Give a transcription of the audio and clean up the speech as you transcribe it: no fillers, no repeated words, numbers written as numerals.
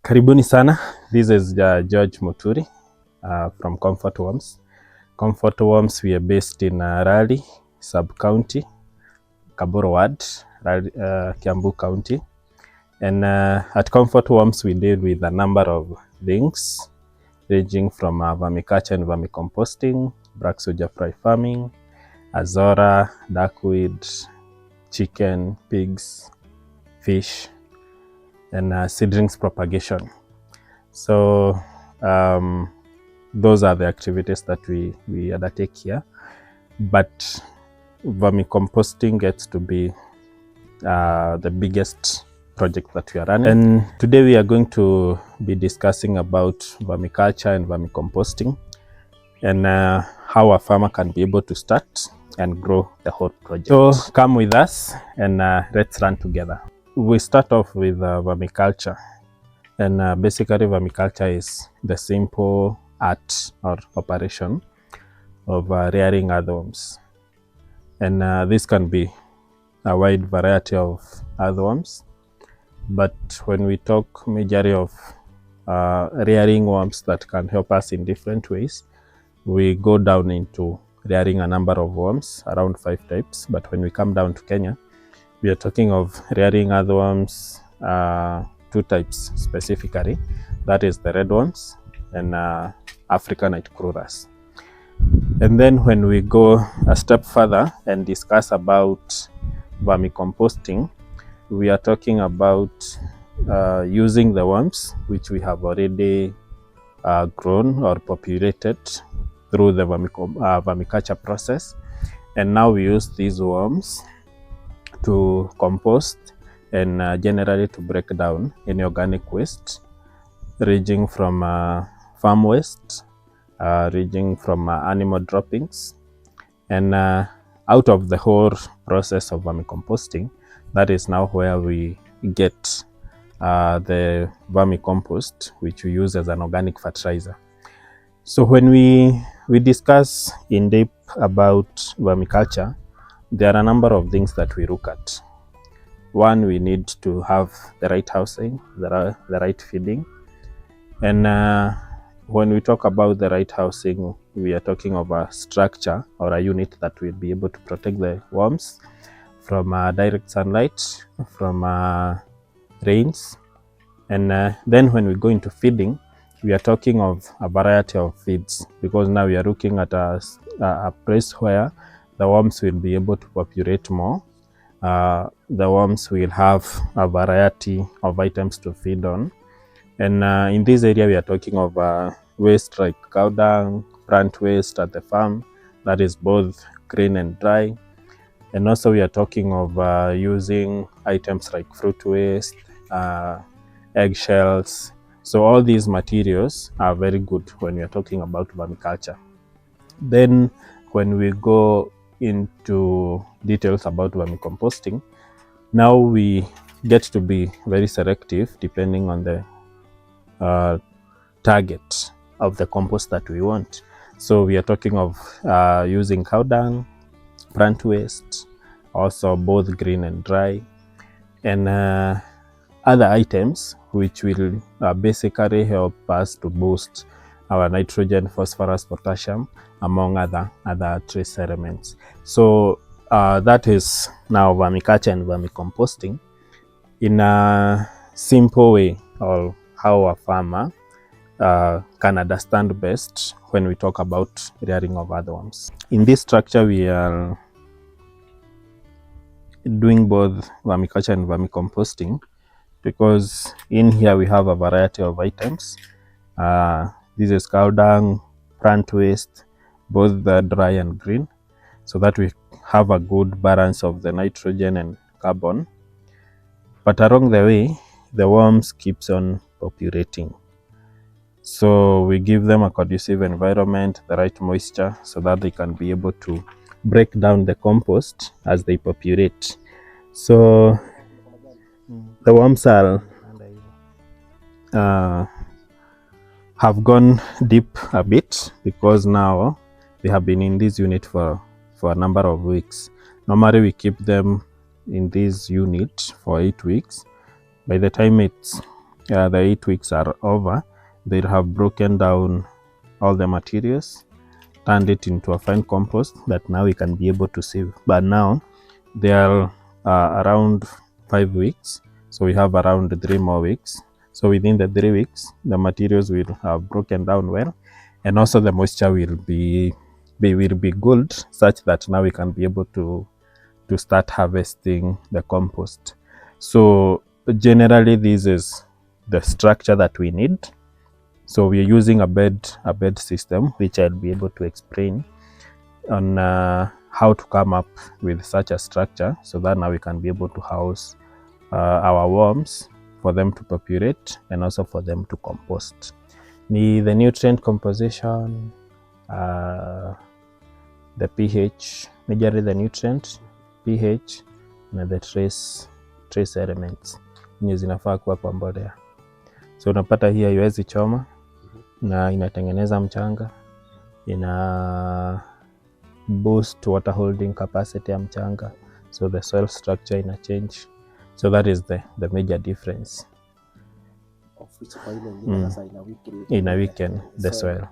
Karibuni sana. This is George Muturi from Comfort Worms. Comfort Worms, we are based in Raleigh sub-county, Kaburu Ward, Kiambu County. And at Comfort Worms, we deal with a number of things, ranging from vermiculture and vermicomposting, black soldier fly farming, azora, duckweed, chicken, pigs, fish, and seedlings propagation. So those are the activities that we undertake here, but vermicomposting gets to be the biggest project that we are running. And today we are going to be discussing about vermiculture and vermicomposting, and how a farmer can be able to start and grow the whole project. So come with us and let's run together. We start off with vermiculture, and basically vermiculture is the simple art or operation of rearing earthworms, and this can be a wide variety of earthworms, but when we talk majorly of rearing worms that can help us in different ways, we go down into rearing a number of worms, around 5 types. But when we come down to Kenya, we are talking of rearing earthworms, 2 types specifically, that is the red worms and African night crawlers. And then when we go a step further and discuss about vermicomposting, we are talking about using the worms which we have already grown or populated through the vermiculture process, and now we use these worms to compost and generally to break down any organic waste, ranging from farm waste, ranging from animal droppings, and out of the whole process of vermicomposting, that is now where we get the vermicompost, which we use as an organic fertilizer. So when we discuss in depth about vermiculture, there are a number of things that we look at. One, we need to have the right housing, the right feeding. And when we talk about the right housing, we are talking of a structure or a unit that will be able to protect the worms from direct sunlight, from rains. And then when we go into feeding, we are talking of a variety of feeds, because now we are looking at a place where the worms will be able to populate more. The worms will have a variety of items to feed on. And in this area, we are talking of waste like cow dung, plant waste at the farm, that is both green and dry. And also we are talking of using items like fruit waste, eggshells. So all these materials are very good when we are talking about vermiculture. Then when we go into details about vermicomposting, now we get to be very selective depending on the target of the compost that we want. So we are talking of using cow dung, plant waste, also both green and dry, and other items which will basically help us to boost our nitrogen, phosphorus, potassium, among other trace elements. So that is now vermiculture and vermicomposting in a simple way, or how a farmer can understand best when we talk about rearing of earthworms. In this structure, we are doing both vermiculture and vermicomposting, because in here we have a variety of items. This is cow dung, plant waste, both the dry and green, so that we have a good balance of the nitrogen and carbon. But along the way, the worms keeps on populating. So we give them a conducive environment, the right moisture, so that they can be able to break down the compost as they populate. So the worms are have gone deep a bit, because now they have been in this unit for a number of weeks. Normally we keep them in this unit for 8 weeks. By the time it's the 8 weeks are over, they'll have broken down all the materials, turned it into a fine compost that now we can be able to save. But now they are around 5 weeks, so we have around 3 more weeks. So within the 3 weeks, the materials will have broken down well, and also the moisture will be good, such that now we can be able to start harvesting the compost. So generally this is the structure that we need. So we are using a bed system, which I'll be able to explain on how to come up with such a structure, so that now we can be able to house our worms for them to populate and also for them to compost. The nutrient composition, the pH, majorly the nutrient, pH na the trace elements yenye zinafaa kuwa kwa mbolea. So unapata hii haiwezi choma na inatengeneza mchanga, ina boost water holding capacity ya mchanga, so the soil structure ina change. So that is the major difference. Of which oil ina weaken the soil.